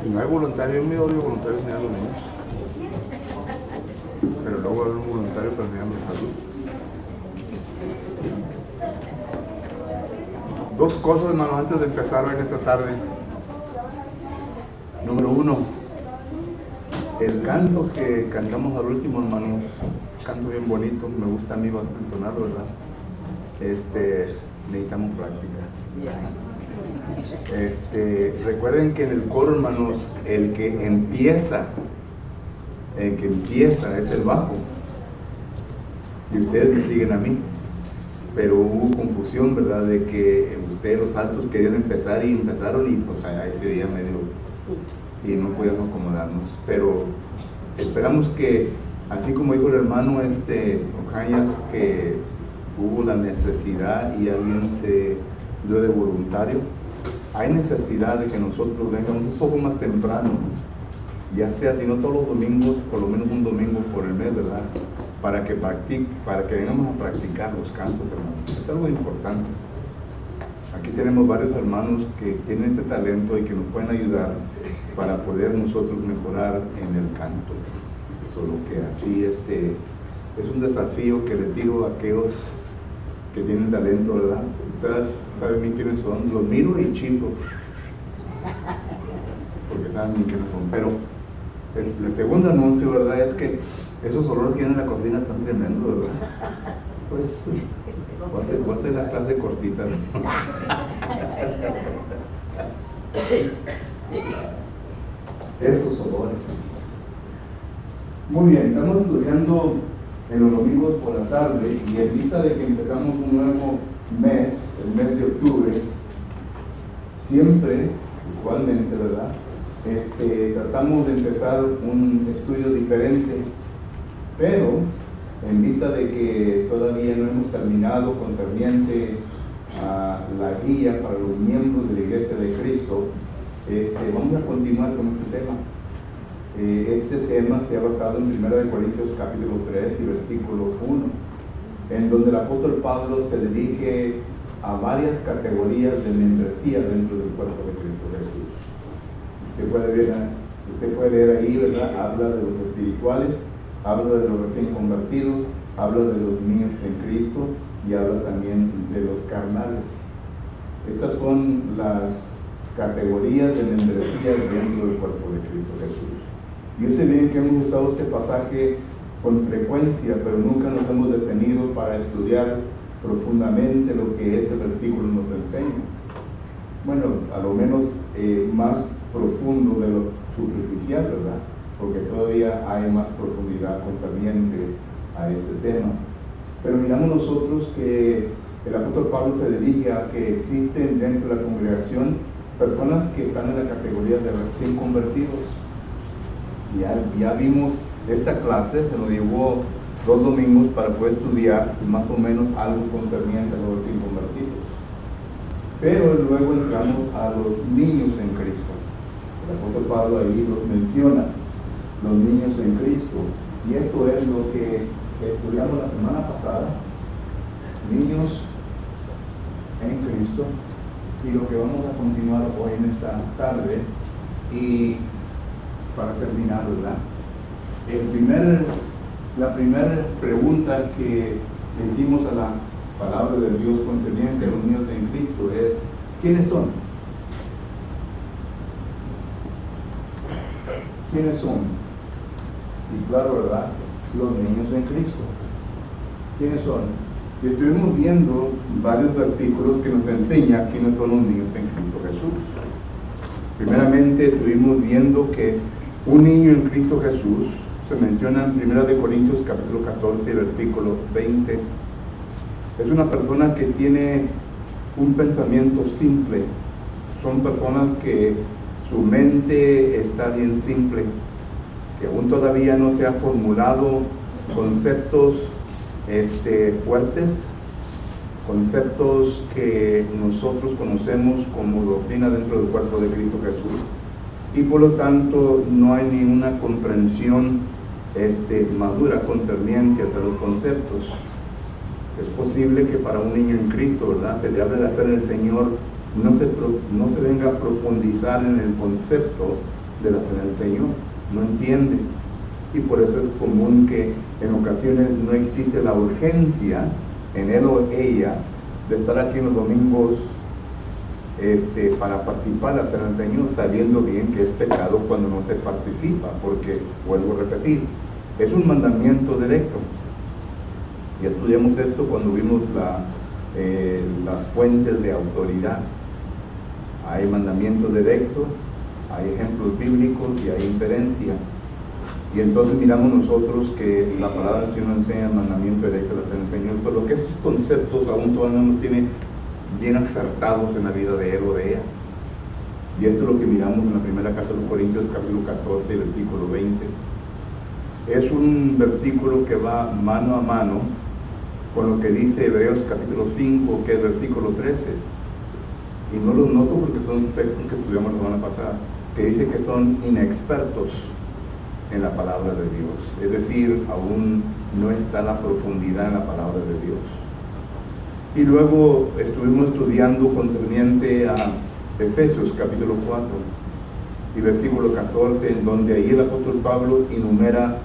Si no hay voluntarios, yo me odio voluntarios ni a los niños. Pero luego hay un voluntario para enseñar los adultos. Dos cosas, hermano, antes de empezar hoy en esta tarde. Número uno, el canto que cantamos al último, hermano, canto bien bonito, me gusta a mí entonarlo, ¿verdad? Necesitamos práctica. Recuerden que en el coro, hermanos, el que empieza es el bajo. Y ustedes me siguen a mí. Pero hubo confusión, ¿verdad? De que ustedes los altos querían empezar y empezaron y pues ahí se veía medio y no podíamos acomodarnos. Pero esperamos que, así como dijo el hermano Ocañas, que hubo la necesidad y alguien se dio de voluntario, hay necesidad de que nosotros vengamos un poco más temprano, ya sea, si no todos los domingos, por lo menos un domingo por el mes, ¿verdad? Para que vengamos a practicar los cantos, hermanos. Es algo importante. Aquí tenemos varios hermanos que tienen este talento y que nos pueden ayudar para poder nosotros mejorar en el canto. Solo que así es un desafío que le tiro a aquellos que tienen talento, ¿verdad? Ustedes saben bien quiénes son, los miro y chiflo, porque saben bien quiénes son. Pero el segundo anuncio, ¿verdad? Es que esos olores que tienen en la cocina están tremendos, ¿verdad? Pues voy a hacer la clase cortita, ¿no? Esos olores. Muy bien, estamos estudiando en los domingos por la tarde y en vista de que empezamos un nuevo mes, el mes de octubre, siempre, igualmente, ¿verdad? Tratamos de empezar un estudio diferente, pero en vista de que todavía no hemos terminado concerniente a la guía para los miembros de la Iglesia de Cristo, vamos a continuar con este tema. Este tema se ha basado en 1 Corintios capítulo 3 y versículo 1, en donde el apóstol Pablo se dirige a varias categorías de membresía dentro del cuerpo de Cristo Jesús. Usted puede leer ahí, ¿verdad? Habla de los espirituales, habla de los recién convertidos, habla de los niños en Cristo y habla también de los carnales. Estas son las categorías de membresía dentro del cuerpo de Cristo Jesús. Yo sé bien que hemos usado este pasaje con frecuencia, pero nunca nos hemos detenido para estudiar profundamente lo que este versículo nos enseña. Bueno, a lo menos más profundo de lo superficial, ¿verdad? Porque todavía hay más profundidad concerniente a este tema. Pero miramos nosotros que el apóstol Pablo se dirige a que existen dentro de la congregación personas que están en la categoría de recién convertidos. Ya vimos esta clase, se nos llevó 2 domingos para poder estudiar más o menos algo concerniente a los recién convertidos. Pero luego entramos a los niños en Cristo. El apóstol Pablo ahí los menciona, los niños en Cristo. Y esto es lo que estudiamos la semana pasada, niños en Cristo, y lo que vamos a continuar hoy en esta tarde. Y para terminar, ¿verdad? La primera pregunta que le hicimos a la palabra de Dios concerniente a los niños en Cristo es: ¿quiénes son? ¿Quiénes son? Y claro, ¿verdad? Los niños en Cristo. ¿Quiénes son? Y estuvimos viendo varios versículos que nos enseñan quiénes son los niños en Cristo Jesús. Primeramente estuvimos viendo que un niño en Cristo Jesús se menciona en 1 Corintios capítulo 14, versículo 20. Es una persona que tiene un pensamiento simple. Son personas que su mente está bien simple, que aún todavía no se ha formulado conceptos fuertes, conceptos que nosotros conocemos como doctrina dentro del cuerpo de Cristo Jesús, y por lo tanto no hay ninguna comprensión madura concerniente a los conceptos. Es posible que para un niño en Cristo, ¿verdad?, se le hable de hacer el Señor, no se venga a profundizar en el concepto de la cena del Señor, no entiende. Y por eso es común que en ocasiones no existe la urgencia en él o ella de estar aquí en los domingos para participar de la cena del Señor, sabiendo bien que es pecado cuando no se participa, porque, vuelvo a repetir, es un mandamiento directo. Y estudiamos esto cuando vimos las fuentes de autoridad. Hay mandamientos directos, hay ejemplos bíblicos y hay inferencia. Y entonces miramos nosotros que la palabra del Señor nos enseña el mandamiento directo de la cena del Señor, solo que esos conceptos aún todavía no nos tienen bien acertados en la vida de él o de ella. Y esto es lo que miramos en la primera carta de los Corintios, capítulo 14, versículo 20. Es un versículo que va mano a mano con lo que dice Hebreos capítulo 5, que es versículo 13. Y no los noto porque son textos que estudiamos la semana pasada, que dice que son inexpertos en la palabra de Dios. Es decir, aún no está la profundidad en la palabra de Dios. Y luego estuvimos estudiando concerniente a Efesios capítulo 4 y versículo 14, en donde ahí el apóstol Pablo enumera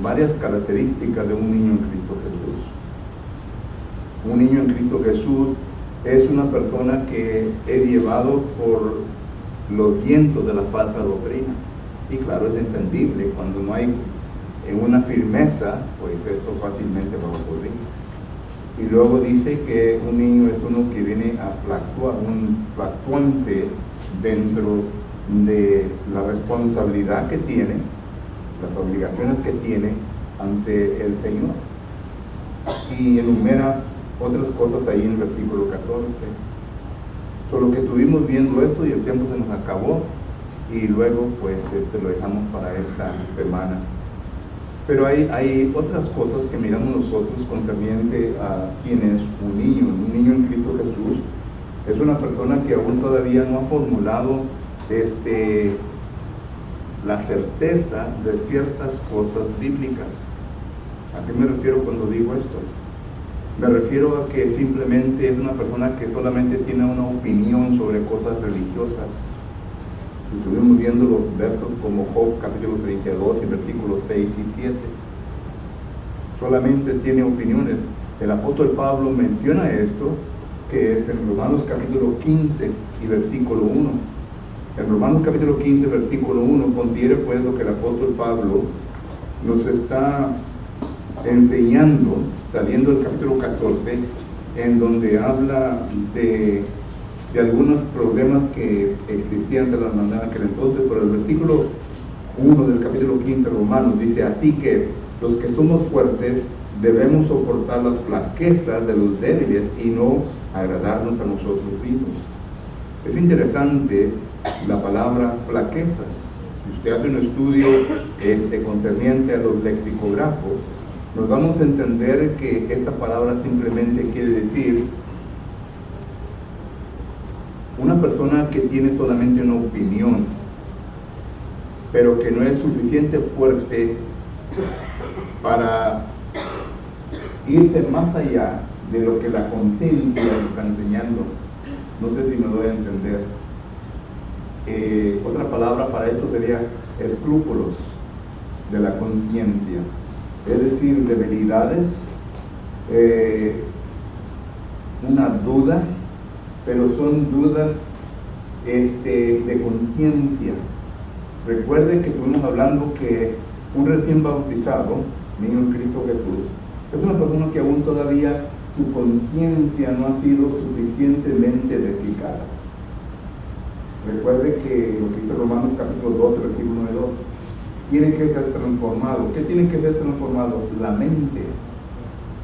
varias características de un niño en Cristo Jesús. Un niño en Cristo Jesús es una persona que es llevado por los vientos de la falsa doctrina. Y claro, es entendible, cuando no hay una firmeza, pues esto fácilmente va a ocurrir. Y luego dice que un niño es uno que viene a fluctuar, un fluctuante dentro de la responsabilidad que tiene, las obligaciones que tiene ante el Señor. Y enumera otras cosas ahí en el versículo 14. Solo que estuvimos viendo esto y el tiempo se nos acabó, y luego pues lo dejamos para esta semana. Pero hay otras cosas que miramos nosotros concerniente a quién es un niño. Un niño en Cristo Jesús es una persona que aún todavía no ha formulado la certeza de ciertas cosas bíblicas. ¿A qué me refiero cuando digo esto? Me refiero a que simplemente es una persona que solamente tiene una opinión sobre cosas religiosas. Estuvimos viendo los versos como Job capítulo 32 y versículos 6 y 7. Solamente tiene opiniones. El apóstol Pablo menciona esto, que es en Romanos capítulo 15 y versículo 1. En Romanos capítulo 15, versículo 1, considere pues lo que el apóstol Pablo nos está enseñando, saliendo del capítulo 14, en donde habla de algunos problemas que existían de la hermandad en aquel entonces. Pero el versículo 1 del capítulo 15 Romanos dice: así que los que somos fuertes debemos soportar las flaquezas de los débiles y no agradarnos a nosotros mismos. Es interesante la palabra flaquezas. Si usted hace un estudio concerniente a los lexicógrafos, nos vamos a entender que esta palabra simplemente quiere decir una persona que tiene solamente una opinión, pero que no es suficiente fuerte para irse más allá de lo que la conciencia está enseñando. No sé si me doy a entender. Otra palabra para esto sería escrúpulos de la conciencia, es decir, debilidades, una duda, pero son dudas de conciencia. Recuerde que estuvimos hablando que un recién bautizado, niño en Cristo Jesús, es una persona que aún todavía su conciencia no ha sido suficientemente desfigada. Recuerde que lo que dice Romanos capítulo 12, versículo 9 2, tiene que ser transformado. ¿Qué tiene que ser transformado? La mente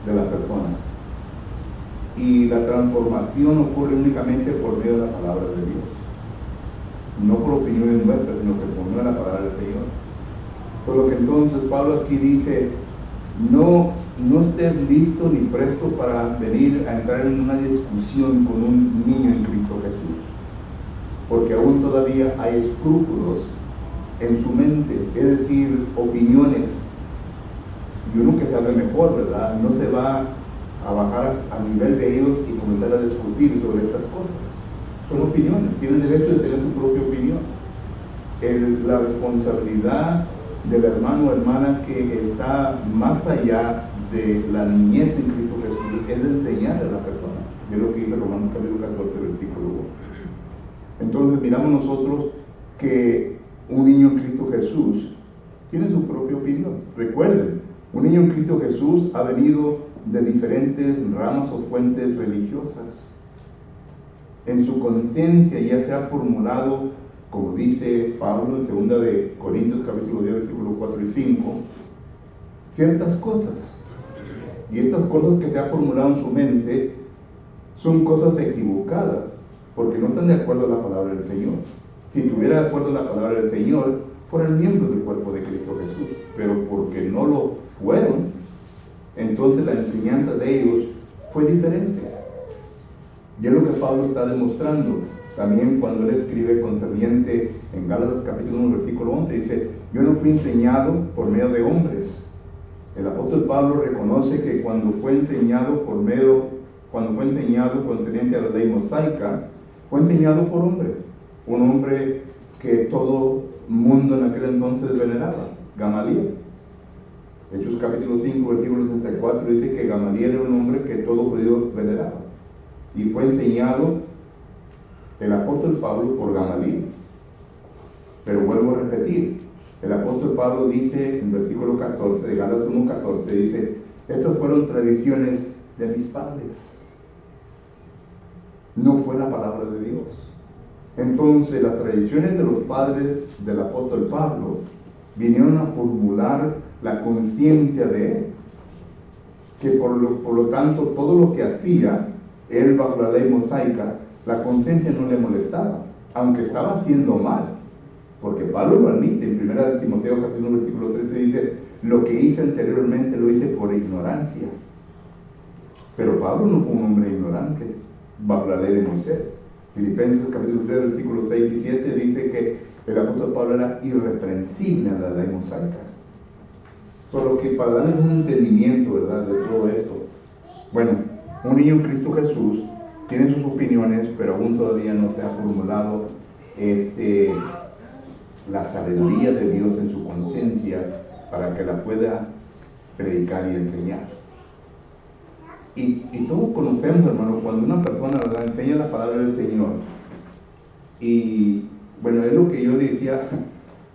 de la persona. Y la transformación ocurre únicamente por medio de la palabra de Dios. No por opiniones nuestras, sino que por medio de la palabra del Señor. Por lo que entonces Pablo aquí dice: no estés listo ni presto para venir a entrar en una discusión con un niño en Cristo Jesús, porque aún todavía hay escrúpulos en su mente, es decir, opiniones. Y uno que sabe mejor, ¿verdad?, no se va a bajar a nivel de ellos y comenzar a discutir sobre estas cosas. Son opiniones, tienen derecho de tener su propia opinión. la responsabilidad del hermano o hermana que está más allá de la niñez en Cristo Jesús es de enseñarle a la persona. Es lo que dice Romanos capítulo 14, versículo 1. Entonces miramos nosotros que un niño en Cristo Jesús tiene su propia opinión. Recuerden, un niño en Cristo Jesús ha venido de diferentes ramas o fuentes religiosas. En su conciencia ya se ha formulado, como dice Pablo en 2 de Corintios capítulo 10, versículos 4 y 5, ciertas cosas. Y estas cosas que se ha formulado en su mente son cosas equivocadas, porque no están de acuerdo a la palabra del Señor. Si estuviera de acuerdo a la palabra del Señor, fueran miembros del cuerpo de Cristo Jesús. Pero porque no lo fueron, entonces la enseñanza de ellos fue diferente. Y es lo que Pablo está demostrando también cuando él escribe concerniente en Gálatas capítulo 1, versículo 11, dice: yo no fui enseñado por medio de hombres. El apóstol Pablo reconoce que cuando fue enseñado concerniente a la ley mosaica, fue enseñado por hombres. Un hombre que todo mundo en aquel entonces veneraba, Gamaliel. Hechos capítulo 5, versículo 34 dice que Gamaliel era un hombre que todo judío veneraba. Y fue enseñado el apóstol Pablo por Gamaliel. Pero vuelvo a repetir, el apóstol Pablo dice en versículo 14 de Gálatas 1:14, dice: estas fueron tradiciones de mis padres. No fue la palabra de Dios. Entonces las tradiciones de los padres del apóstol Pablo vinieron a formular la conciencia de él, que por lo tanto todo lo que hacía él bajo la ley mosaica, la conciencia no le molestaba, aunque estaba haciendo mal, porque Pablo lo admite en 1 Timoteo capítulo 1, versículo 13, dice: lo que hice anteriormente lo hice por ignorancia. Pero Pablo no fue un hombre ignorante bajo la ley de Moisés. Filipenses capítulo 3, versículos 6 y 7 dice que el apóstol Pablo era irreprensible en la ley mosaica. Solo que para darles un entendimiento, ¿verdad?, de todo esto. Bueno, un niño en Cristo Jesús tiene sus opiniones, pero aún todavía no se ha formulado la sabiduría de Dios en su conciencia para que la pueda predicar y enseñar. Y todos conocemos, hermano, cuando una persona, ¿verdad?, enseña la palabra del Señor. Y bueno, es lo que yo le decía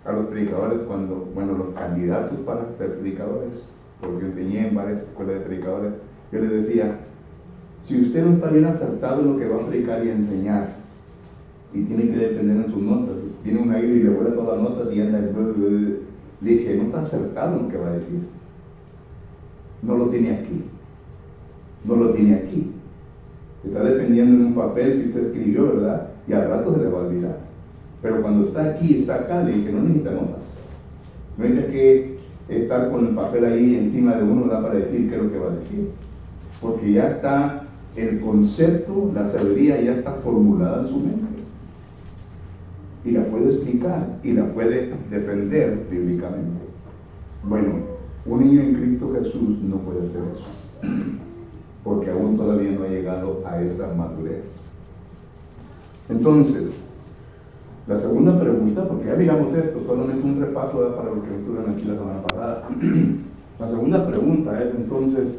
a los predicadores los candidatos para ser predicadores, porque enseñé en varias escuelas de predicadores. Yo les decía: si usted no está bien acertado en lo que va a predicar y enseñar, y tiene que depender en sus notas, tiene un aire y le vuela todas las notas y anda, le dije: no está acertado en lo que va a decir. No lo tiene aquí. No lo tiene aquí. Está dependiendo en un papel que usted escribió, ¿verdad? Y al rato se le va a olvidar. Pero cuando está aquí, está acá, le dije: no necesita notas. No necesita que estar con el papel ahí encima de uno, ¿verdad?, para decir qué es lo que va a decir. Porque ya está el concepto, la sabiduría ya está formulada en su mente. Y la puede explicar y la puede defender bíblicamente. Bueno, un niño en Cristo Jesús no puede hacer eso, porque aún todavía no ha llegado a esa madurez. Entonces, la segunda pregunta, porque ya miramos esto, solamente un repaso, ¿verdad?, para los que estuvieron aquí la semana pasada. La segunda pregunta es entonces: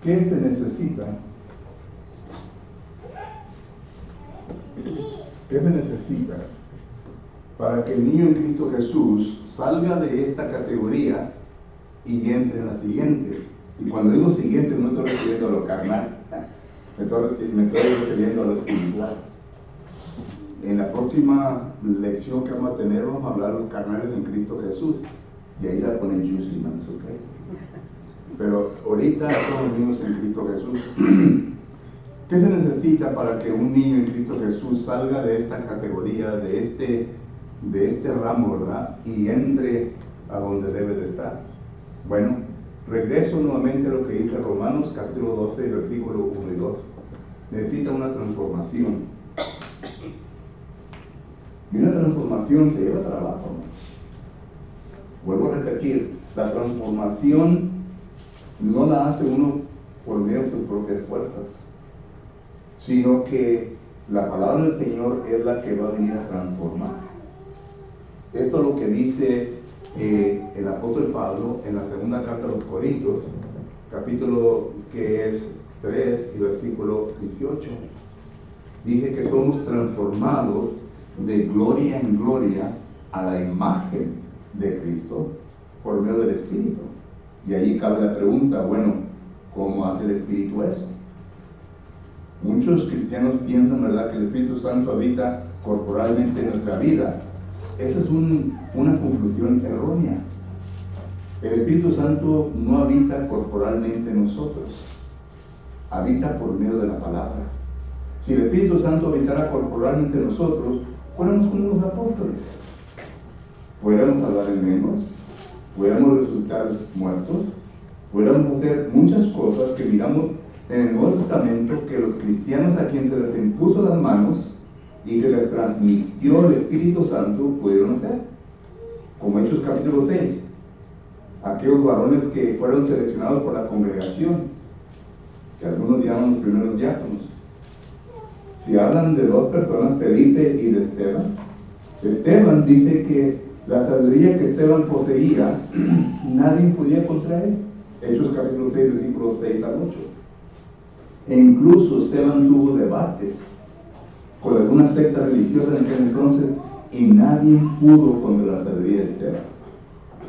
¿qué se necesita? ¿Qué se necesita para que el niño en Cristo Jesús salga de esta categoría y entre en la siguiente? Y cuando digo siguiente, no estoy refiriendo a lo carnal, me estoy refiriendo a lo espiritual. En la próxima lección que vamos a tener, vamos a hablar de los carnales en Cristo Jesús. Y ahí la ponen juicy, man, ¿ok? Pero ahorita somos niños en Cristo Jesús. ¿Qué se necesita para que un niño en Cristo Jesús salga de esta categoría, de este ramo, ¿verdad?, y entre a donde debe de estar? Bueno, regreso nuevamente a lo que dice Romanos capítulo 12, versículo 1 y 2. Necesita una transformación. Y una transformación se lleva trabajo, ¿no? Vuelvo a repetir, la transformación no la hace uno por medio de sus propias fuerzas, sino que La palabra del Señor es la que va a venir a transformar. Esto es lo que dice el apóstol Pablo en la segunda carta a los Corintios, capítulo que es 3 y versículo 18. Dice que somos transformados de gloria en gloria a la imagen de Cristo por medio del Espíritu. Y allí cabe la pregunta, bueno, ¿cómo hace el Espíritu eso? Muchos cristianos piensan, ¿verdad?, que el Espíritu Santo habita corporalmente en nuestra vida. Esa es una conclusión errónea. El Espíritu Santo no habita corporalmente en nosotros, habita por medio de la palabra. Si el Espíritu Santo habitara corporalmente en nosotros, fuéramos como los apóstoles. Pudiéramos hablar en lenguas, pudiéramos resultar muertos, pudiéramos hacer muchas cosas que miramos en el Nuevo Testamento, que los cristianos a quien se les impuso las manos y se les transmitió el Espíritu Santo pudieron hacer, como Hechos capítulo 6. Aquellos varones que fueron seleccionados por la congregación, que algunos llaman los primeros diáconos. Si hablan de dos personas, Felipe y de Esteban, Esteban dice que la sabiduría que Esteban poseía, nadie podía contra él. Hechos capítulo 6, versículos 6 al 8. E incluso Esteban tuvo debates con algunas sectas religiosas en aquel entonces y nadie pudo contra la sabiduría de Esteban.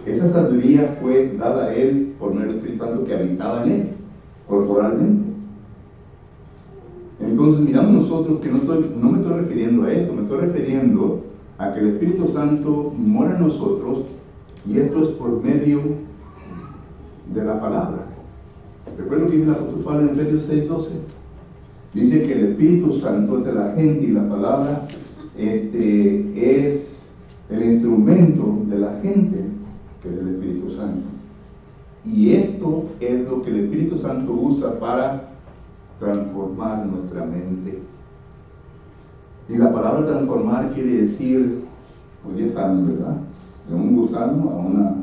Esa sabiduría fue dada a él por medio del Espíritu Santo que habitaba en él, corporalmente. Entonces miramos nosotros que no me estoy refiriendo a eso, me estoy refiriendo a que el Espíritu Santo mora en nosotros y esto es por medio de la palabra. Recuerdo que dice el apóstol Pablo en Efesios 6:12. Dice que el Espíritu Santo es el agente y la palabra es el instrumento del agente, que es el Espíritu Santo. Y esto es lo que el Espíritu Santo usa para transformar nuestra mente. Y la palabra transformar quiere decir, pues ya saben, ¿verdad?, de un gusano a una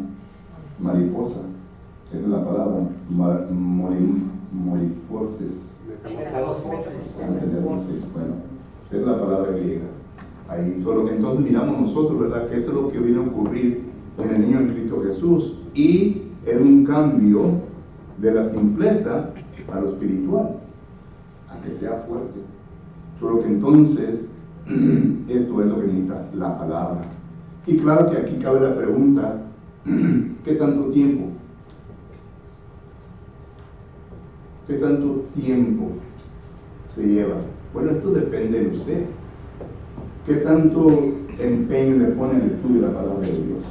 mariposa. Esa es la palabra, moriforces. Bueno, esa es la palabra griega. Ahí, solo que entonces miramos nosotros, ¿verdad?, que esto es lo que viene a ocurrir en el niño en Cristo Jesús. Y es un cambio de la simpleza a lo espiritual, a que sea fuerte. Solo que entonces, esto es lo que necesita la palabra. Y claro que aquí cabe la pregunta, ¿qué tanto tiempo? ¿Qué tanto tiempo se lleva? Bueno, esto depende de usted. ¿Qué tanto empeño le pone al estudio de la palabra de Dios?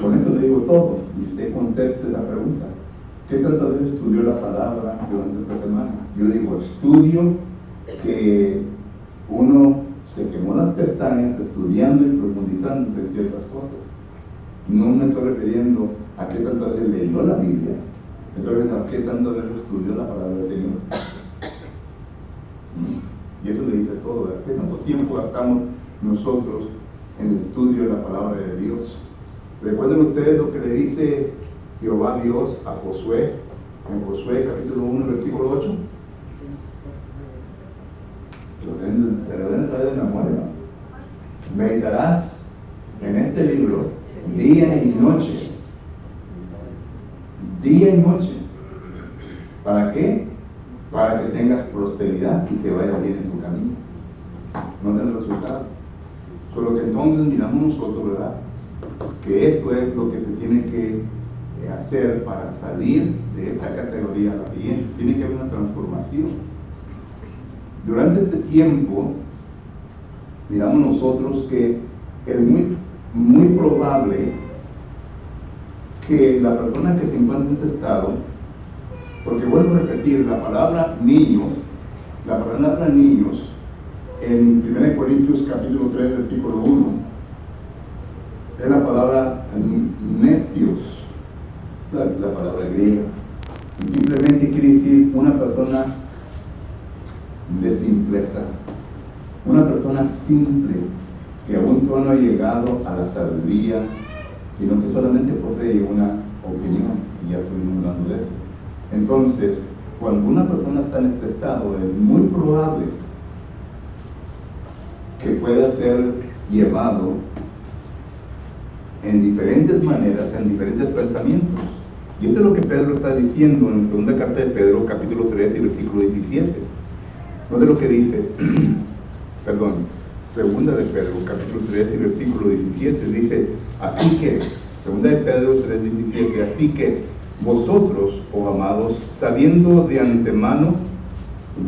Con esto le digo todo, y usted conteste la pregunta. ¿Qué tantas veces estudió la palabra durante esta semana? Yo digo, estudio que uno se quemó las pestañas estudiando y profundizándose en ciertas cosas. No me estoy refiriendo a qué tantas veces leyó la Biblia, me estoy refiriendo a qué tantas veces estudió la palabra del Señor. Y eso le dice todo, ¿verdad? ¿Qué tanto tiempo gastamos nosotros en el estudio de la palabra de Dios? ¿Recuerden ustedes lo que le dice Jehová Dios a Josué, en Josué capítulo 1, versículo 8? Se lo deben saber de memoria, ¿no? Meditarás en este libro día y noche. Día y noche. ¿Para qué? Para que tengas prosperidad y te vaya bien en tu camino. No tengas resultado. Solo que entonces miramos nosotros, ¿verdad?, que esto es lo que se tiene que hacer para salir de esta categoría a la siguiente. Tiene que haber una transformación. Durante este tiempo, miramos nosotros que es muy probable que la persona que se encuentra en ese estado, porque vuelvo a repetir, la palabra niños en 1 Corintios capítulo 3, versículo 1, es la palabra netios, la palabra griega, y simplemente quiere decir una persona de simpleza, una persona simple, que aún no ha llegado a la sabiduría, sino que solamente posee una opinión, y ya estuvimos hablando de eso. Entonces, cuando una persona está en este estado, es muy probable que pueda ser llevado en diferentes maneras, en diferentes pensamientos. Y esto es lo que Pedro está diciendo en la segunda carta de Pedro, capítulo 3 y versículo 17. Note lo que dice, perdón, segunda de Pedro, capítulo 3 y versículo 17, dice, así que, segunda de Pedro 3, 17, así que vosotros, oh amados, sabiendo de antemano,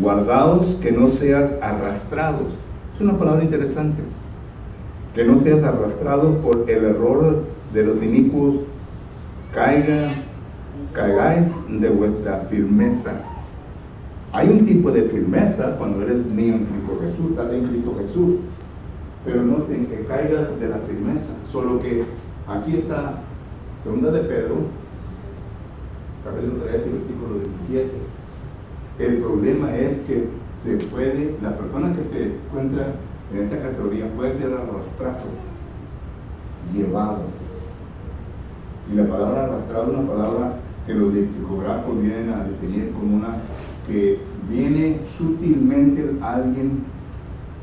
guardaos que no seas arrastrados. Es una palabra interesante. Que no seas arrastrado por el error de los inicuos, caigáis de vuestra firmeza. Hay un tipo de firmeza cuando eres mío en Cristo Jesús, estás en Cristo Jesús, pero no te que caigas de la firmeza. Solo que aquí está, segunda de Pedro, capítulo 3, versículo 17. El problema es que la persona que se encuentra en esta categoría puede ser arrastrado, llevado. Y la palabra arrastrado es una palabra que los lexicógrafos vienen a definir como una que viene sutilmente alguien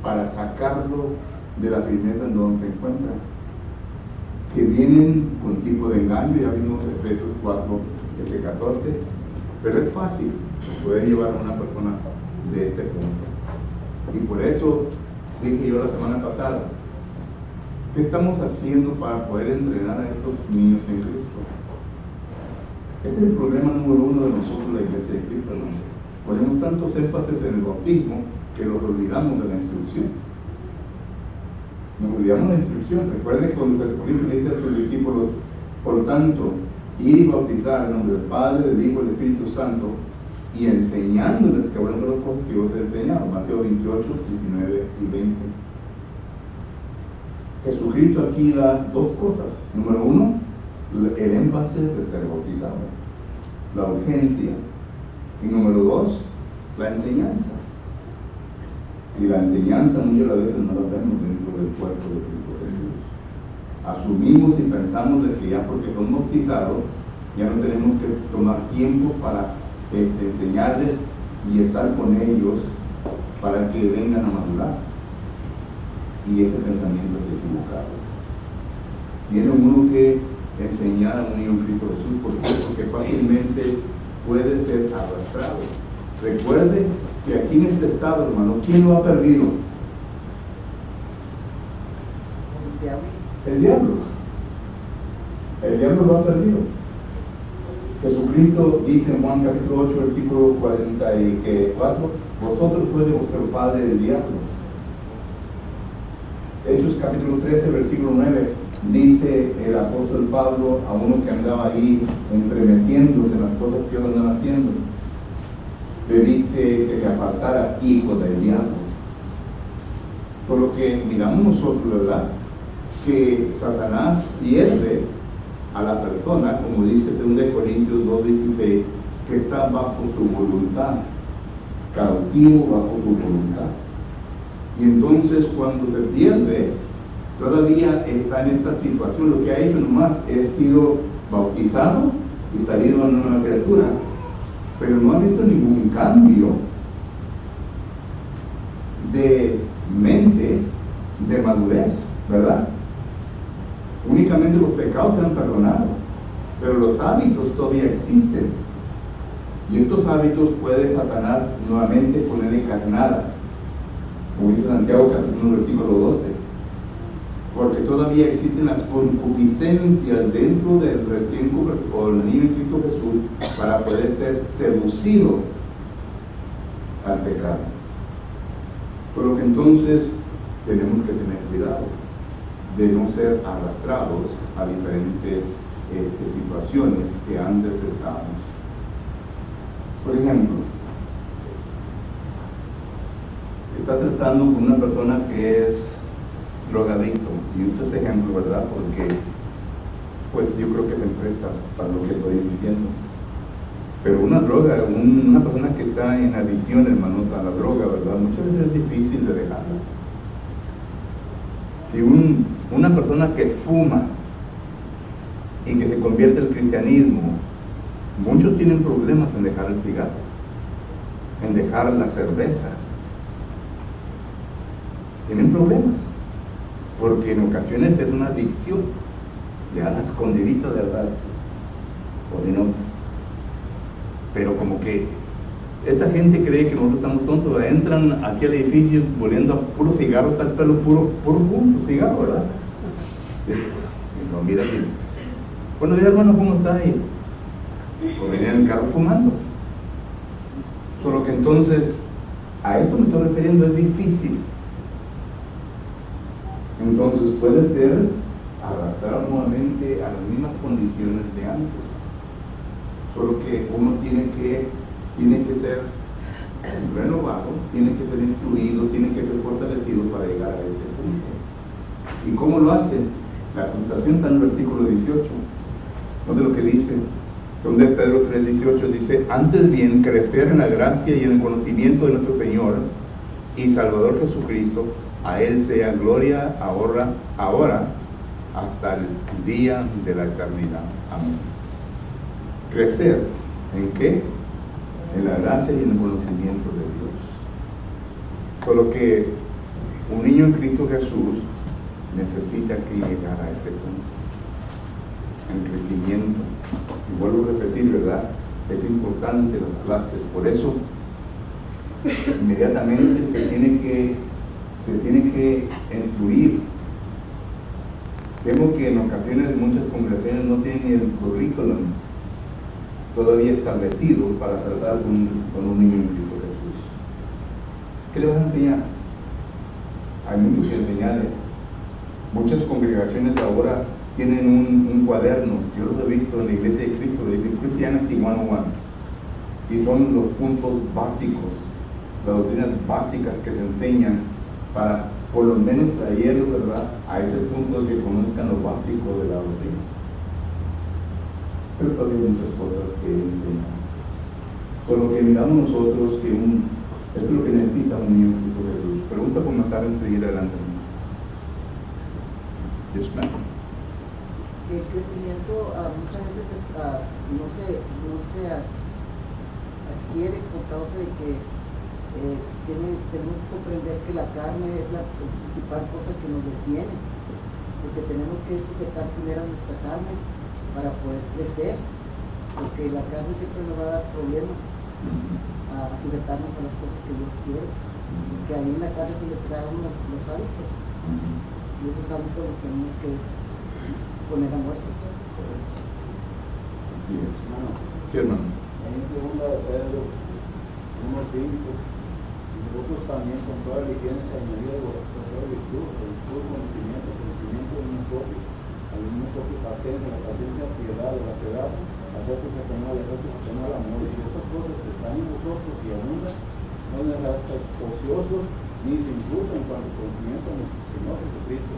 para sacarlo de la firmeza en donde se encuentra. Que vienen con tipo de engaño, ya vimos Efesios 4, 14, pero es fácil poder llevar a una persona de este punto. Y por eso dije yo la semana pasada, ¿qué estamos haciendo para poder entrenar a estos niños en Cristo? Este es el problema número uno de nosotros, la Iglesia de Cristo, ¿no? Ponemos tantos énfasis en el bautismo que los olvidamos de la instrucción. Nos olvidamos de la instrucción. Recuerden que cuando Jesucristo le dice a sus discípulos, por tanto, ir y bautizar en nombre del Padre, del Hijo y del Espíritu Santo, y enseñándoles que van a hacer las cosas que yo os he enseñado. Mateo 28, 19 y 20. Jesucristo aquí da dos cosas. Número uno, el énfasis de ser bautizado, la urgencia. Y número dos, la enseñanza. Y la enseñanza muchas veces no la vemos dentro del cuerpo de Cristo Jesús. Asumimos y pensamos de que ya porque son bautizados, ya no tenemos que tomar tiempo para enseñarles y estar con ellos para que vengan a madurar. Y ese pensamiento es equivocado. Tiene uno que enseñar a un niño en Cristo Jesús, porque fácilmente puede ser arrastrado. Recuerde que aquí en este estado, hermano, ¿quién lo ha perdido? El diablo. El diablo lo ha perdido. Jesucristo dice en Juan capítulo 8, versículo 44, vosotros sois de vuestro padre el diablo. Hechos capítulo 13, versículo 9, dice el apóstol Pablo a uno que andaba ahí entremetiéndose en las cosas que ellos andan haciendo, le dice que se apartara, hijo del diablo. Por lo que miramos nosotros, ¿verdad?, que Satanás pierde a la persona, como dice 2 Corintios 2:16, que está bajo su voluntad, cautivo bajo su voluntad. Y entonces cuando se pierde, todavía está en esta situación. Lo que ha hecho nomás es sido bautizado y salido a una nueva criatura, pero no ha visto ningún cambio de mente, de madurez, ¿verdad? Únicamente los pecados se han perdonado, pero los hábitos todavía existen. Y estos hábitos puede Satanás nuevamente ponerle carnada, como dice Santiago capítulo 1, versículo 12, porque todavía existen las concupiscencias dentro del recién convertido o el niño en Cristo Jesús para poder ser seducido al pecado. Por lo que entonces tenemos que tener cuidado de no ser arrastrados a diferentes situaciones que antes estábamos. Por ejemplo, está tratando con una persona que es drogadicto, y muchos ejemplos, ¿verdad? Porque pues yo creo que se presta para lo que estoy diciendo. Pero una droga, una persona que está en adicción, hermanos, a la droga, ¿verdad?, muchas veces es difícil de dejarla. Si una persona que fuma y que se convierte al cristianismo, muchos tienen problemas en dejar el cigarro. en dejar la cerveza. Tienen problemas, porque en ocasiones es una adicción, ya la escondidita de verdad, o si no. Pero como que esta gente cree que nosotros estamos tontos, ¿verdad? Entran aquí al edificio volviendo a puro cigarro, tal pelo puro junto, cigarro, ¿verdad? Y nos mira así. Buenos días, hermano, ¿cómo está? Y pues venían en el carro fumando. Solo que entonces, a esto me estoy refiriendo, es difícil. Entonces puede ser arrastrar nuevamente a las mismas condiciones de antes. Solo que uno tiene que ser renovado, tiene que ser instruido, tiene que ser fortalecido para llegar a este punto. ¿Y cómo lo hace? La frustración está en el versículo 18. Donde lo que dice, donde Pedro 3:18 dice: antes bien crecer en la gracia y en el conocimiento de nuestro Señor y Salvador Jesucristo, a Él sea gloria ahora hasta el día de la eternidad. Amén. Crecer, ¿en qué? En la gracia y en el conocimiento de Dios. Solo que un niño en Cristo Jesús necesita que llegar a ese punto, en crecimiento. Y vuelvo a repetir, ¿verdad? Es importante las clases, por eso inmediatamente se tiene que instruir. Temo que en ocasiones muchas congregaciones no tienen ni el currículum todavía establecido para tratar con un niño en Cristo Jesús. ¿Qué le vas a enseñar? Hay mucho que enseñarle. Muchas congregaciones ahora tienen un cuaderno, yo los he visto en la Iglesia de Cristo, le dicen Christianity 101, y son los puntos básicos, las doctrinas básicas que se enseñan para por lo menos traerlos, ¿verdad?, a ese punto de que conozcan lo básico de la doctrina. Pero todavía hay muchas cosas que enseñan. Solo que miramos nosotros que esto es lo que necesita un niño en Cristo Jesús. Pregunta por matar en seguir adelante. Yes, ma'am. El crecimiento muchas veces no se adquiere por causa de que tenemos que comprender que la carne es la principal cosa que nos detiene, porque tenemos que sujetar primero a nuestra carne para poder crecer, porque la carne siempre nos va a dar problemas a sujetarnos a las cosas que Dios quiere, porque ahí en la carne se le traen los hábitos, y esos hábitos los tenemos que poner a muerte. Así es. Sí, hermano. En 2 de Pedro 1:5, nosotros también con toda diligencia añadida vuestra virtud, conocimiento de uno propio, al uno propio paciencia, la paciencia piedad, la piedad, la fe fraternal, la fe fraternal, amor, y estas cosas que están en vosotros y abundan, no dejarás ociosos ni se incluso en cuanto al conocimiento de nuestro Señor Jesucristo,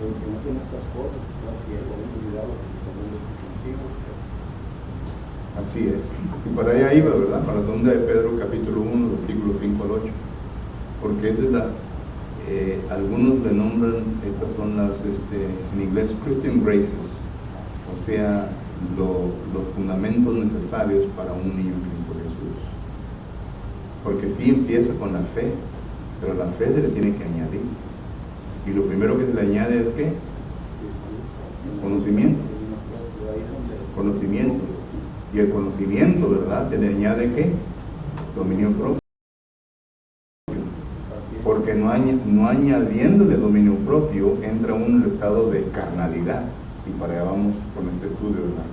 pero que no tiene estas cosas, está ciego, habiendo olvidado que se los consigo. Así es. Y para allá iba, ¿verdad? Para 2 de Pedro capítulo 1, versículos 5 al 8. Porque esa es algunos le nombran, estas son las, en inglés, Christian Graces, o sea, los fundamentos necesarios para un niño en Cristo Jesús. Porque sí empieza con la fe, pero la fe se le tiene que añadir. Y lo primero que se le añade es ¿qué? Conocimiento. Conocimiento. Y el conocimiento, ¿verdad? Se le añade ¿qué? Dominio propio. Porque no añadiéndole dominio propio, entra uno en el estado de carnalidad. Y para allá vamos con este estudio, ¿verdad?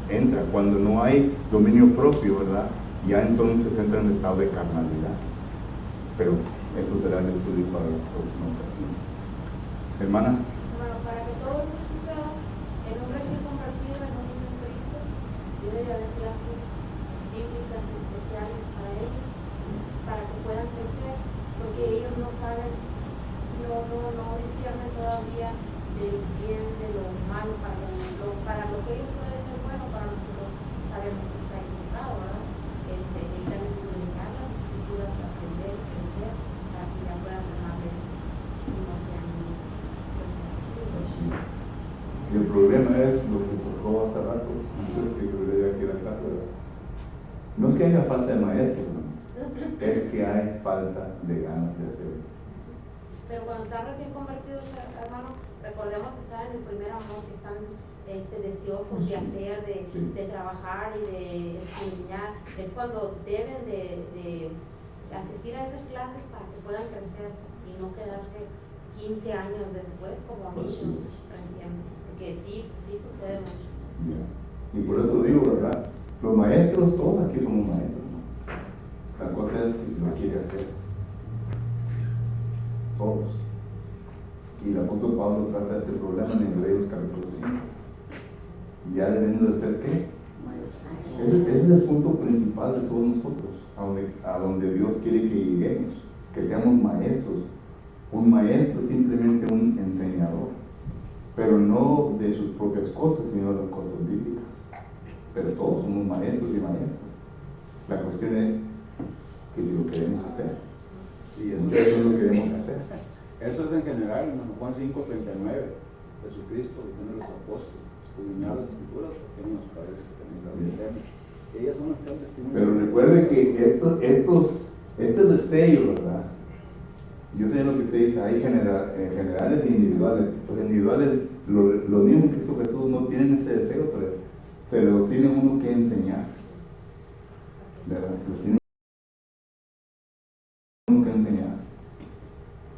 Entra, cuando no hay dominio propio, ¿verdad? Ya entonces entra en el estado de carnalidad. Pero eso será el estudio para la próxima ocasión. Hermana. Bueno, para que todo esto suceda, en un recién convertido en un niño en Cristo, debe de haber clases bíblicas especiales para ellos, para que puedan crecer, porque ellos no saben, no disciernen todavía del bien, de lo malo, para lo que ellos pueden ser bueno, para nosotros sabemos que está equivocado, ¿verdad? Necesitan estudiar las escrituras, aprender, crecer, para que ya puedan dejarles y no sean niños. Y el problema es lo que tocó hace rato, antes de que yo le dé aquí la casa, ¿verdad? No es que haya falta de maestros, ¿no? hay falta de ganas de hacerlo. Pero cuando están recién convertidos, hermano, recordemos que están en el primer amor, que están deseosos de hacer, de trabajar y de enseñar. Es cuando deben de asistir a esas clases para que puedan crecer y no quedarse 15 años después como niños recién, porque sí sucede mucho. Yeah. Y por eso digo, ¿verdad? Los maestros, todos aquí somos maestros, ¿no? La cosa es que se lo quiere hacer. Todos. Y el apóstol Pablo trata este problema en Hebreos capítulo 5. Ya debemos de ser ¿qué? Ese es el punto principal de todos nosotros, a donde Dios quiere que lleguemos, que seamos maestros. Un maestro es simplemente un enseñador, pero no de sus propias cosas, sino de las cosas bíblicas. Pero todos somos maestros y maestras. La cuestión es que si lo queremos hacer, y eso lo queremos hacer. Eso es en general, en Juan 5:39, Jesucristo diciendo a los apóstoles, escudriñad las escrituras porque no nos parece que tenéis la vida eterna. Ellas son las que dan testimonio. Pero recuerde que este deseo, ¿verdad? Yo sé lo que usted dice, hay generales e individuales. Los individuales, los niños de Cristo Jesús no tienen ese deseo, pero se los tiene uno que enseñar, ¿verdad? Se los tiene uno que enseñar.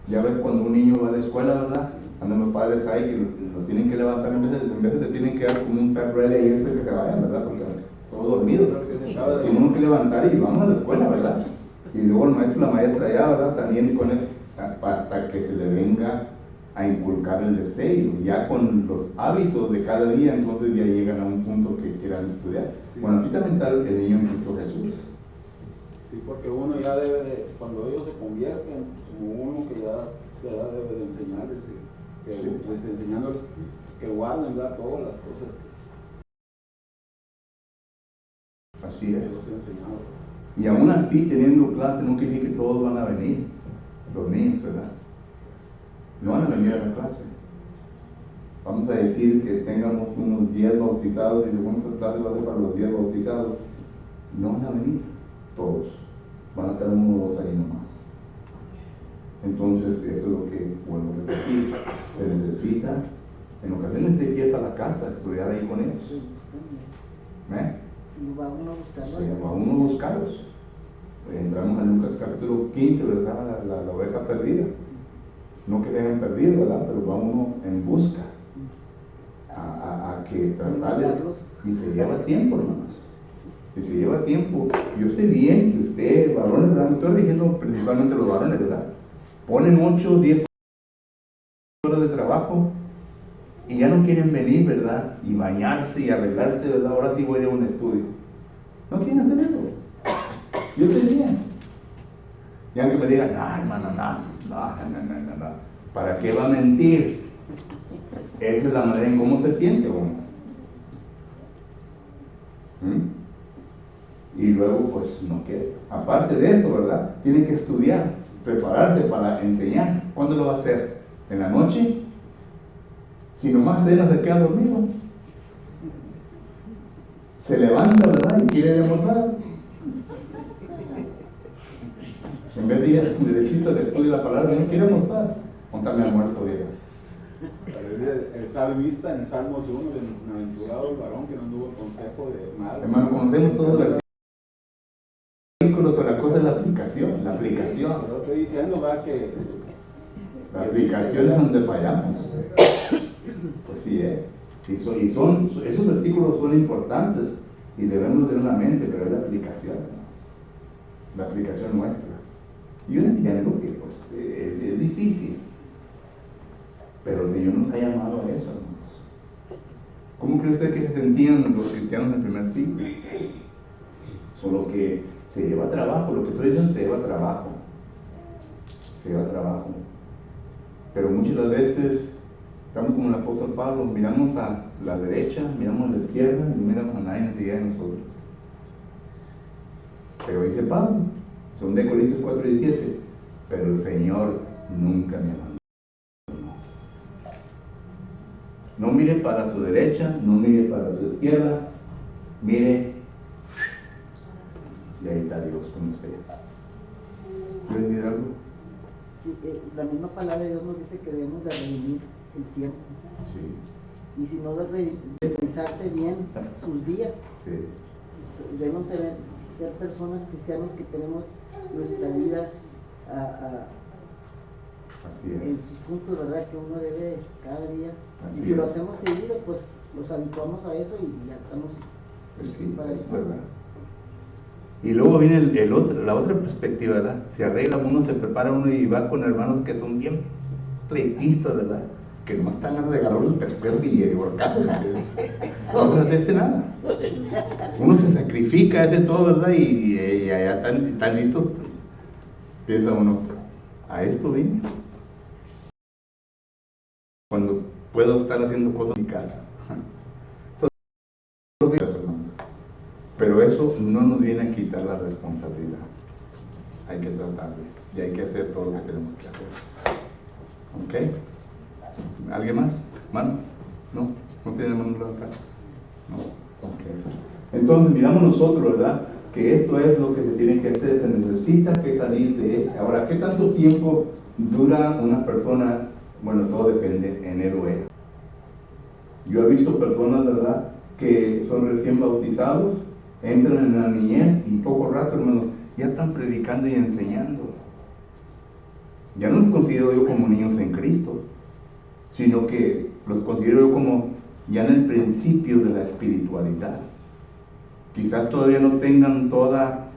Ya ves cuando un niño va a la escuela, ¿verdad? Andan los padres ahí que lo tienen que levantar, en vez de le tienen que dar como un perro y irse que se vayan, ¿verdad? Porque todos dormidos. Tiene uno que levantar y vamos a la escuela, ¿verdad? Y luego el maestro y la maestra allá, ¿verdad? También con él, hasta que se le venga a inculcar el deseo. Ya con los hábitos de cada día, entonces ya llegan a un punto que quieran estudiar. Sí. Bueno, así también está el niño en Cristo Jesús. Sí, porque uno ya debe de, cuando ellos se convierten, como uno que ya debe de enseñarles, enseñándoles que guarden ya todas las cosas. Así es. Y aún así, teniendo clase, no quiere decir que todos van a venir, los niños, ¿verdad? No van a venir a la clase. Vamos a decir que tengamos unos 10 bautizados y según esta clase va a ser para los 10 bautizados. No van a venir todos. Van a estar uno o dos ahí nomás. Entonces, eso es lo que vuelvo a repetir. Se necesita, en ocasiones te quieta la casa, estudiar ahí con ellos. ¿Eh? Va uno a buscarlos. Sí, va uno a buscarlos. Entramos a Lucas capítulo 15, ¿verdad? La oveja perdida. No que se hayan perdido, ¿verdad? Pero va uno en busca a que tratarles. Y se lleva tiempo, hermanos. Y se lleva tiempo. Yo sé bien que ustedes, varones, ¿verdad? Me estoy dirigiendo principalmente a los varones, ¿verdad? Ponen 8 o 10 horas de trabajo y ya no quieren venir, ¿verdad? Y bañarse y arreglarse, ¿verdad? Ahora sí voy a un estudio. No quieren hacer eso. Yo sé bien. Y aunque me digan, no, hermano, no. ¿Para qué va a mentir? Esa es la manera en cómo se siente uno. Y luego, pues, no quiere. Aparte de eso, ¿verdad? Tiene que estudiar, prepararse para enseñar. ¿Cuándo lo va a hacer? ¿En la noche? Si nomás cena se queda dormido. Se levanta, ¿verdad? Y quiere demostrar. En vez de ir derechito al estudio de la palabra, no quiere almorzar. Contame almuerzo, vieja. El salmista en el Salmos 1, bienaventurado el varón que no anduvo el consejo de mal. Hermano, conocemos todos los versículos, pero la cosa es la aplicación. La aplicación. Pero estoy diciendo, ¿verdad? Que la aplicación es donde fallamos. Pues sí, esos versículos son importantes y debemos tener en la mente, pero es la aplicación, la aplicación nuestra. Yo entiendo que pues, es difícil, pero el Señor nos ha llamado a eso, hermanos. ¿Cómo cree usted que se sentían los cristianos del primer siglo? Solo que se lleva trabajo, lo que estoy diciendo se lleva trabajo. Se lleva trabajo. Pero muchas de las veces estamos como el apóstol Pablo, miramos a la derecha, miramos a la izquierda y no miramos a nadie enseguida de nosotros. Pero dice Pablo, 2 Corintios 4:17, pero el Señor nunca me abandonó. No mire para su derecha, no mire para su izquierda, mire, y ahí está Dios con usted. la misma palabra de Dios nos dice que debemos de redimir el tiempo. Sí. Y si no, de pensarse bien sus días. Sí. Debemos ser personas cristianas que tenemos nuestra vida Así en es. sus puntos, ¿verdad? Que uno debe cada día. Así y si lo es. hacemos seguido, pues los habituamos a eso y ya estamos. Pues sí, para es eso. verdad. Y luego viene la otra perspectiva, ¿verdad? Se arregla uno, se prepara uno y va con hermanos que son bien pleitistas, ¿verdad? Que no están ganas de agarrar los pescuezos y ahorcarlos. No les dice nada. Uno se sacrifica, hace todo, ¿verdad? Y allá tan listo, pues, piensa uno, a esto vine. Cuando puedo estar haciendo cosas en mi casa. Pero eso no nos viene a quitar la responsabilidad. Hay que tratarlo y hay que hacer todo lo que tenemos que hacer. ¿Ok? ¿Alguien más? ¿Mano? ¿No? ¿No tiene mano levantada? No. Ok. Entonces miramos nosotros, ¿verdad? Que esto es lo que se tiene que hacer, se necesita que salir de esto. Ahora, ¿qué tanto tiempo dura una persona? Bueno, todo depende en él o ella. Yo he visto personas, ¿verdad?, que son recién bautizados, entran en la niñez y poco rato, hermanos, ya están predicando y enseñando. Ya no los considero yo como niños en Cristo, sino que los considero yo como ya en el principio de la espiritualidad. Quizás todavía no tengan toda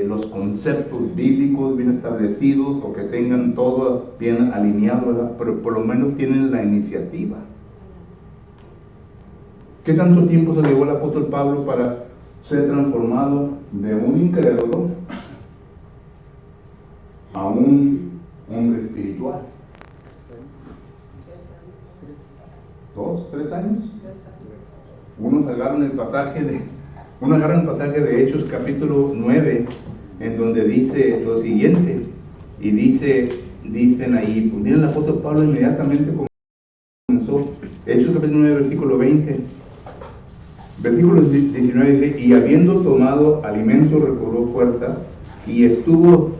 los conceptos bíblicos bien establecidos o que tengan todo bien alineado, ¿verdad? Pero por lo menos tienen la iniciativa. ¿Qué tanto tiempo se llevó el apóstol Pablo para ser transformado de un incrédulo a un hombre espiritual? 2, 3 años. Unos agarran el pasaje de Hechos capítulo 9, en donde dice lo siguiente, y dicen ahí, pues miren, el apóstol Pablo inmediatamente comenzó, Hechos capítulo 9, versículo 20, versículo 19 dice, y habiendo tomado alimento recobró fuerza, y estuvo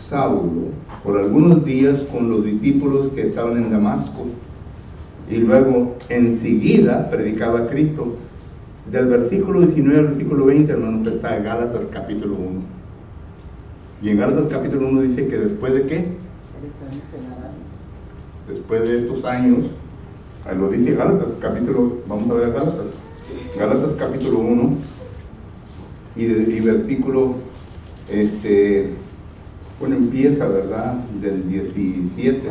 Saulo por algunos días con los discípulos que estaban en Damasco, y luego enseguida predicaba a Cristo. Del versículo 19 al versículo 20, hermanos, está Gálatas capítulo 1. Y en Gálatas capítulo 1 dice que después de ¿qué? Después de estos años, ahí lo dice Gálatas capítulo, vamos a ver Gálatas capítulo 1 y versículo, bueno, empieza, ¿verdad? Del 17.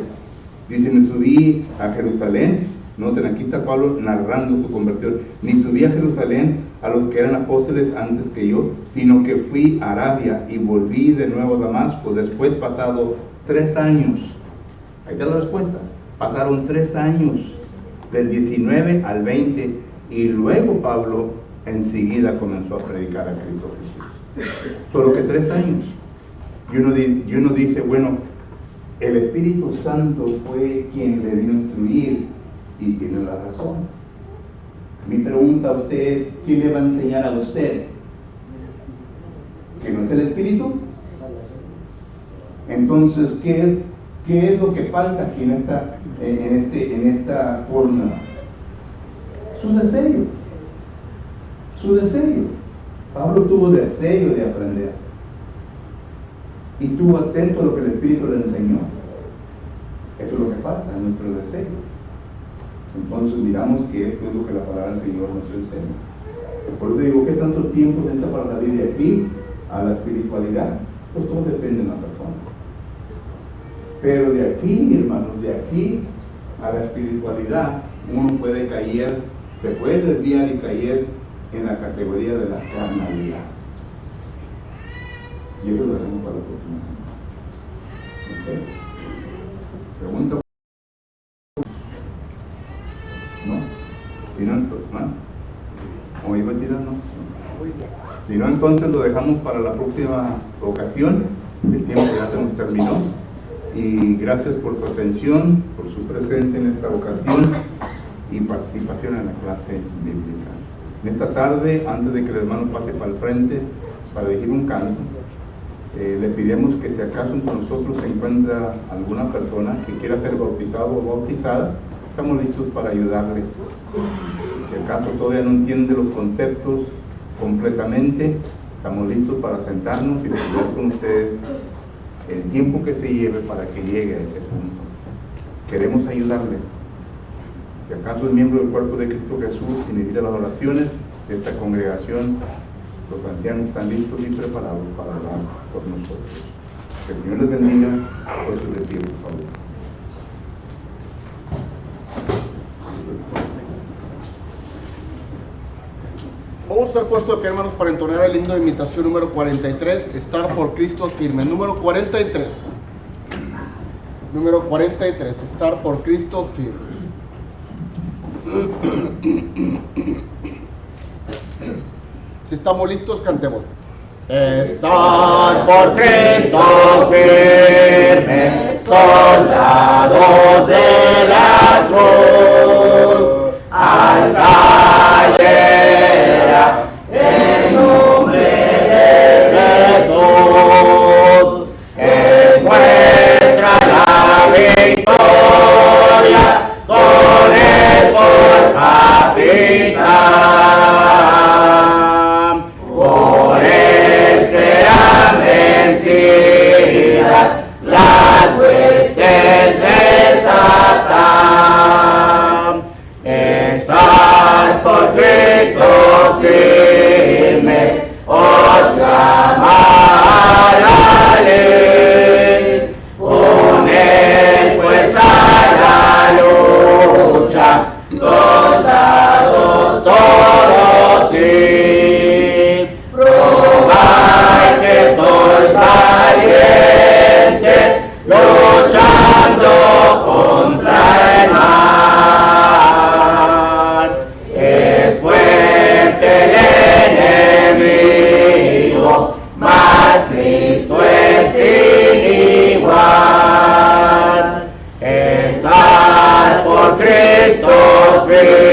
Dice, me subí a Jerusalén. Noten, aquí está Pablo narrando su conversión. Ni subí a Jerusalén a los que eran apóstoles antes que yo, sino que fui a Arabia y volví de nuevo a Damasco. Después pasado 3 años. Ahí está la respuesta. Pasaron 3 años, del 19 al 20, y luego Pablo enseguida comenzó a predicar a Cristo Jesús. Solo que 3 años. Y uno dice, bueno, el Espíritu Santo fue quien le vino a instruir, y tiene la razón. Mi pregunta a usted es, ¿quién le va a enseñar a usted? ¿Que no es el Espíritu? Entonces, ¿qué es lo que falta aquí en esta fórmula? Su deseo. Pablo tuvo deseo de aprender y estuvo atento a lo que el Espíritu le enseñó. Eso es lo que falta, nuestro deseo. Entonces miramos que esto es lo que la palabra del Señor nos enseña. Por eso digo, ¿qué tanto tiempo necesita para salir de aquí a la espiritualidad? Pues todo depende de la persona. Pero de aquí, hermanos, de aquí a la espiritualidad, uno puede caer, se puede desviar y caer en la categoría de la carnalidad. Y eso lo dejamos para la próxima. ¿Okay? Pregunta. Si no, entonces, ¿no? ¿O iba a tirar? No. Si no, entonces lo dejamos para la próxima ocasión. El tiempo ya se nos terminó. Y gracias por su atención, por su presencia en esta ocasión y participación en la clase bíblica. En esta tarde, antes de que el hermano pase para el frente para elegir un canto, Le pedimos que si acaso entre nosotros se encuentra alguna persona que quiera ser bautizado o bautizada, estamos listos para ayudarle. Si acaso todavía no entiende los conceptos completamente, estamos listos para sentarnos y estudiar con ustedes el tiempo que se lleve para que llegue a ese punto. Queremos ayudarle. Si acaso es miembro del cuerpo de Cristo Jesús y necesita las oraciones de esta congregación, los ancianos están listos y preparados para orar por nosotros. Que el Señor les bendiga. Por su retiro, por favor. Vamos a estar puestos aquí, hermanos, para entonar el himno de invitación número 43, Estar por Cristo firme. Número 43. Número 43, Estar por Cristo firme. Si estamos listos, cantemos. Estar por Cristo firme, soldados de la cruz, alzadera en nombre de Jesús, es nuestra la victoria, con él por capitán, por él serán vencidas las huestes de Satán. Estar por Cristo firme, os llama la ley, poned pues a la lucha, soldados todos y probad que sois valientes, luchando contra el mal. Es fuerte el enemigo, mas Cristo es sin igual. Estar por Cristo firme,